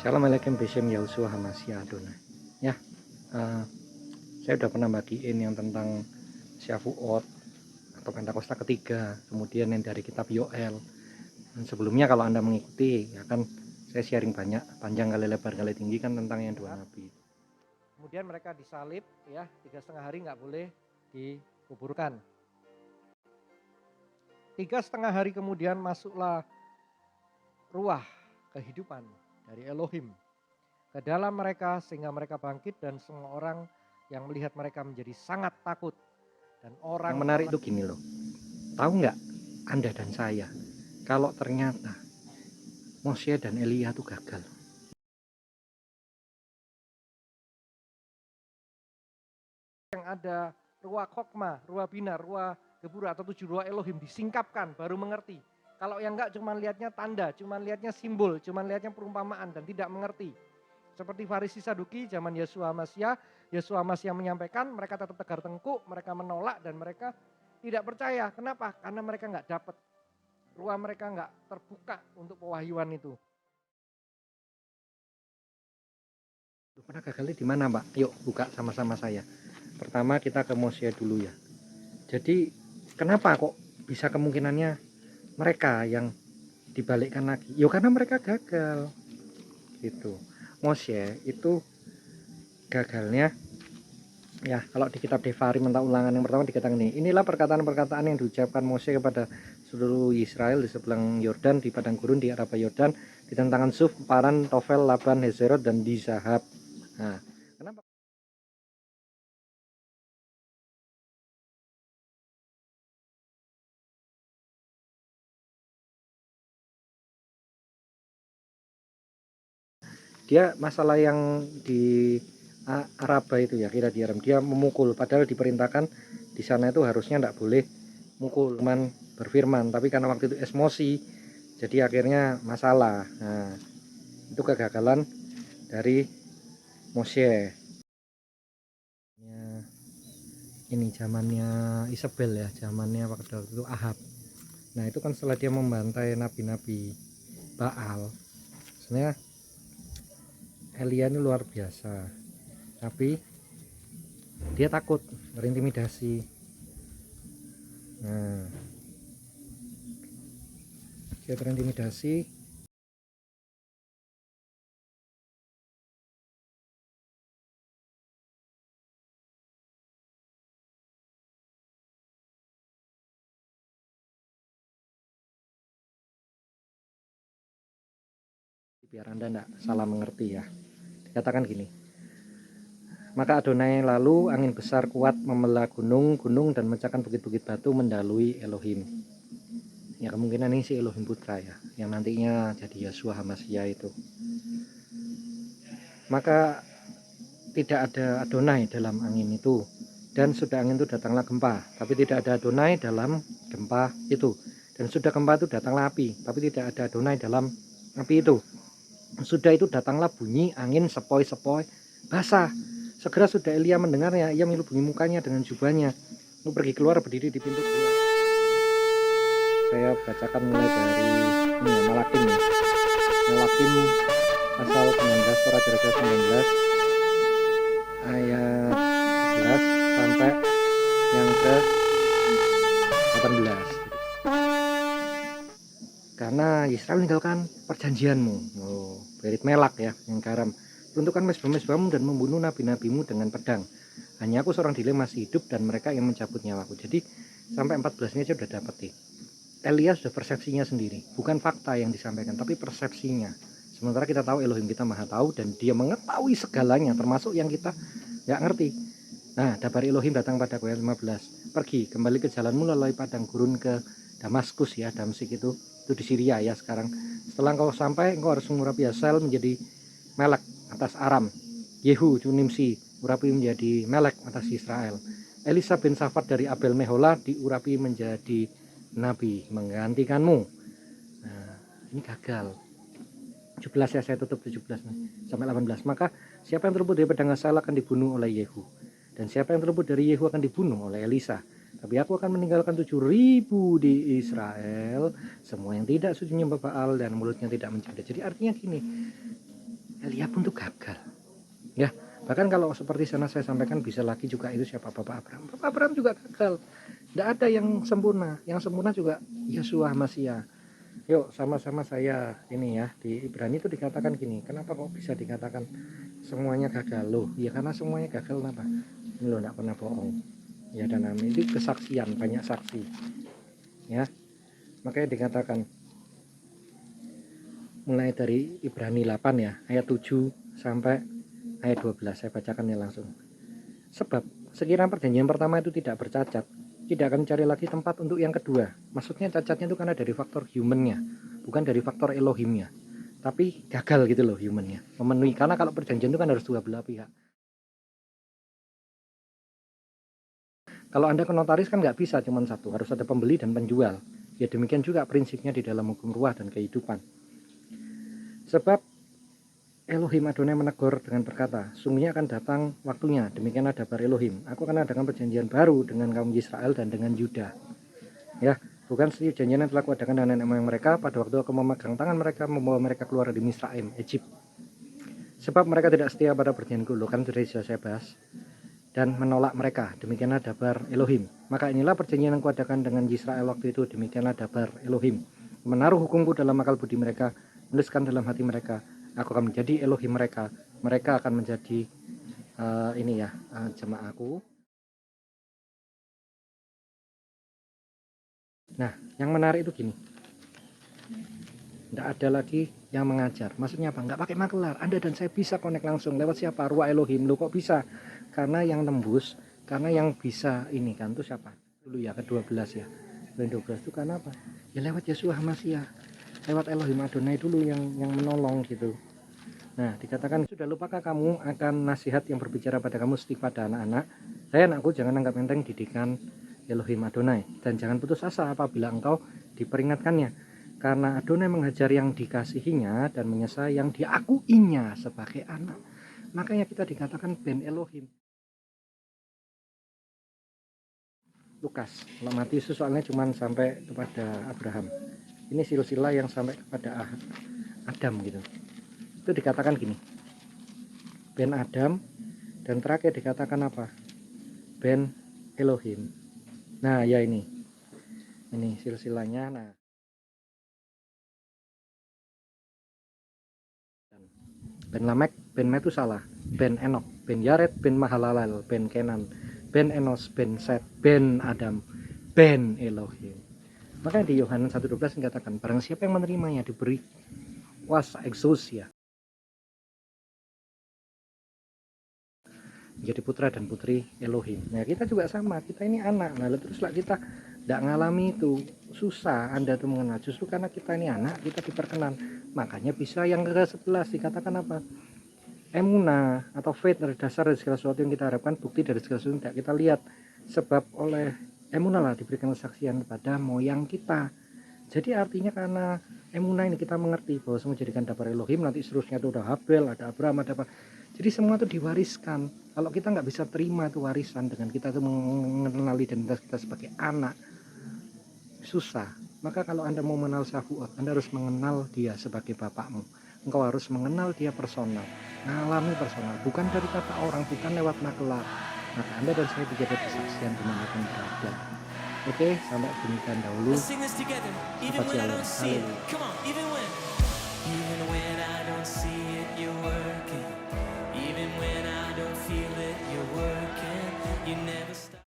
Assalamualaikum Besem Yahushua Hamasya Adonai. Ya, saya udah pernah bagiin yang tentang Syafuot atau Pentakosta ketiga, kemudian yang dari kitab Yoel. Dan sebelumnya kalau Anda mengikuti, ya kan saya sharing banyak, panjang kali lebar kali tinggi kan tentang yang dua nabi. Kemudian mereka disalib, ya 3,5 hari nggak boleh dikuburkan. 3,5 hari kemudian masuklah ruah kehidupan dari Elohim ke dalam mereka sehingga mereka bangkit, dan semua orang yang melihat mereka menjadi sangat takut. Dan orang yang menarik itu gini loh, tahu nggak Anda dan saya kalau ternyata Moshe dan Elia itu gagal. Yang ada ruah kokma, ruah bina, ruah gebura atau 7 ruah Elohim disingkapkan baru mengerti. Kalau yang enggak cuma lihatnya tanda, cuma lihatnya simbol, cuma lihatnya perumpamaan dan tidak mengerti. Seperti Farisi Saduki zaman Yeshua Masya menyampaikan, mereka tetap tegar tengkuk, mereka menolak dan mereka tidak percaya. Kenapa? Karena mereka nggak dapat, ruang mereka nggak terbuka untuk pewahyuan itu. Pernah gagalnya di mana, Pak? Yuk buka sama-sama saya. Pertama kita ke Moshe dulu ya. Jadi kenapa kok bisa kemungkinannya mereka yang dibalikkan lagi? Yo karena mereka gagal. Gitu. Moshe itu gagalnya ya, kalau di kitab Devarim mentah ulangan yang pertama dikatakan inilah perkataan-perkataan yang diucapkan Moshe kepada seluruh Israel di sebelah Yordan, di padang gurun di Araba Yordan, di tentangan Suf, Paran, Tofel, Laban, Hezerot, dan di Zahab. Nah, kenapa? Dia masalah yang di Araba itu ya, kira dia memukul, padahal diperintahkan di sana itu harusnya tidak boleh mukul, cuman berfirman, tapi karena waktu itu emosi, jadi akhirnya masalah. Nah, itu kegagalan dari Moshe. Ini zamannya Isabel ya, zamannya waktu itu Ahab. Nah itu kan setelah dia membantai nabi-nabi Baal, sebenarnya Elia ini luar biasa, tapi dia takut, berintimidasi. Nah, dia terintimidasi. Biar Anda enggak salah mengerti ya, dikatakan gini, maka Adonai lalu angin besar kuat membelah gunung-gunung dan memecahkan bukit-bukit batu mendahului Elohim. Ya kemungkinan ini si Elohim Putra ya, yang nantinya jadi Yeshua Hamasya itu. Maka tidak ada Adonai dalam angin itu, dan sudah angin itu datanglah gempa, tapi tidak ada Adonai dalam gempa itu. Dan sudah gempa itu datanglah api, tapi tidak ada Adonai dalam api itu. Sudah itu datanglah bunyi angin sepoi-sepoi basah. Segera sudah Elia mendengarnya, ia melubungi mukanya dengan jubahnya, lalu pergi keluar berdiri di pintu gua. Saya bacakan mulai dari ini ya, Malakim ya. Malakim pasal 19, Raja-Raja 19 ayat 11 sampai yang ke 18. Karena Israel meninggalkan perjanjianmu, Berit Melak ya, yang garam, runtuhkan mezbah-mezbahmu dan membunuh nabi-nabimu dengan pedang. Hanya aku seorang diri masih hidup dan mereka yang mencabut nyawaku. Jadi sampai 14 ini aja udah dapet nih. Elia sudah persepsinya sendiri, bukan fakta yang disampaikan, tapi persepsinya. Sementara kita tahu Elohim kita maha tahu dan dia mengetahui segalanya, termasuk yang kita nggak ngerti. Nah, dabari Elohim datang pada ayat 15. Pergi, kembali ke jalanmu melalui padang gurun ke Damaskus ya, Damsik itu di Syria ya sekarang. Setelah engkau sampai, engkau harus mengurapi Hazael menjadi Melek atas Aram. Yehu Nimsi urapi menjadi Melek atas Israel. Elisa bin Safat dari Abel Mehola diurapi menjadi nabi menggantikanmu. Nah, ini gagal. 17 ya, saya tutup 17 sampai 18. Maka siapa yang terluput dari pedang Hazael akan dibunuh oleh Yehu, dan siapa yang terluput dari Yehu akan dibunuh oleh Elisa. Tapi aku akan meninggalkan 7.000 di Israel, semua yang tidak sujud menyembah Baal dan mulutnya tidak mencanda. Jadi artinya gini, Elia pun tuh gagal ya. Bahkan kalau seperti sana saya sampaikan bisa lagi juga itu siapa, Bapak Abraham. Bapak Abraham juga gagal. Tidak ada yang sempurna. Yang sempurna juga Yesua Masia. Yuk sama-sama saya ini ya, di Ibrani itu dikatakan gini. Kenapa kok bisa dikatakan semuanya gagal? Loh ya karena semuanya gagal. Kenapa? Ini loh tidak pernah bohong ya, dan amin. Ini kesaksian, banyak saksi ya. Makanya dikatakan mulai dari Ibrani 8 ya, ayat 7 sampai ayat 12 saya bacakan ya langsung. Sebab sekiranya perjanjian pertama itu tidak bercacat, tidak akan cari lagi tempat untuk yang kedua. Maksudnya cacatnya itu karena dari faktor humannya, bukan dari faktor Elohimnya. Tapi gagal gitu loh humannya, memenuhi. Karena kalau perjanjian itu kan harus dua belah pihak. Kalau Anda ke notaris kan nggak bisa cuma satu, harus ada pembeli dan penjual. Ya demikian juga prinsipnya di dalam hukum ruah dan kehidupan. Sebab Elohim Adonai menegur dengan berkata, sungguhnya akan datang waktunya, demikianlah dabar Elohim. Aku akan adakan perjanjian baru dengan kaum Israel dan dengan Yuda. Ya, bukan seperti perjanjian yang telah kuadakan dengan nenek moyang mereka pada waktu aku memegang tangan mereka membawa mereka keluar dari Misraim, Egypt. Sebab mereka tidak setia pada perjanjianku, loh kan sudah saya bahas. Dan menolak mereka, demikianlah dabar Elohim. Maka inilah perjanjian yang kuadakan dengan Israel waktu itu, demikianlah dabar Elohim. Menaruh hukumku dalam akal budi mereka, menuliskan dalam hati mereka. Aku akan menjadi Elohim mereka. Mereka akan menjadi jemaahku. Nah, yang menarik itu gini. Tidak ada lagi yang mengajar. Maksudnya apa? Nggak pakai makelar. Anda dan saya bisa connect langsung. Lewat siapa? Ruah Elohim. Loh kok bisa? Karena yang tembus, karena yang bisa ini kan, itu siapa? Dulu ya, ke-12 ya. Ke-12 itu karena apa? Ya lewat Yesua Masia. Lewat Elohim Adonai dulu yang menolong gitu. Nah, dikatakan, sudah lupakah kamu akan nasihat yang berbicara pada kamu seperti pada anak-anak? Saya anakku, jangan anggap enteng didikan Elohim Adonai, dan jangan putus asa apabila engkau diperingatkannya, karena Adonai menghajar yang dikasihinya dan menyesal yang diakuinya sebagai anak. Makanya kita dikatakan ben Elohim. Lukas, kalau Matius soalnya cuma sampai kepada Abraham. Ini silsilah yang sampai kepada Adam gitu. Itu dikatakan gini, Ben Adam, dan terakhir dikatakan apa? Ben Elohim. Nah ya ini silsilahnya. Nah, Ben Lamek, Ben Metusalah, Ben Enok, Ben Yared, Ben Mahalalel, Ben Kenan, Ben Enos, Ben Set, Ben Adam, Ben Elohim. Makanya di Yohanes 1:12 dikatakan, barang siapa yang menerimanya diberi kuasa exousia, menjadi putra dan putri Elohim. Nah kita juga sama, kita ini anak. Nah teruslah kita tidak ngalami itu susah Anda tuh mengenal, justru karena kita ini anak kita diperkenan. Makanya bisa yang ke-11 dikatakan apa? Emuna atau faith dari dasar dari segala sesuatu yang kita harapkan, bukti dari segala sesuatu yang tidak kita lihat. Sebab oleh emuna lah diberikan kesaksian kepada moyang kita. Jadi artinya karena emuna ini kita mengerti bahwa semua dijadikan dabar Elohim, nanti seterusnya itu udah Habel, ada Abraham, ada apa. Jadi semua itu diwariskan. Kalau kita nggak bisa terima itu warisan dengan kita itu mengenali identitas kita sebagai anak, susah. Maka kalau Anda mau mengenal Shavuot, Anda harus mengenal dia sebagai bapakmu. Engkau harus mengenal dia personal, mengalami personal, bukan dari kata orang, bukan lewat makelar. Maka Anda dan saya dijadikan kesaksian dimanapun berada. Oke, sampai demikian dahulu. Selamat siang. Haleluya.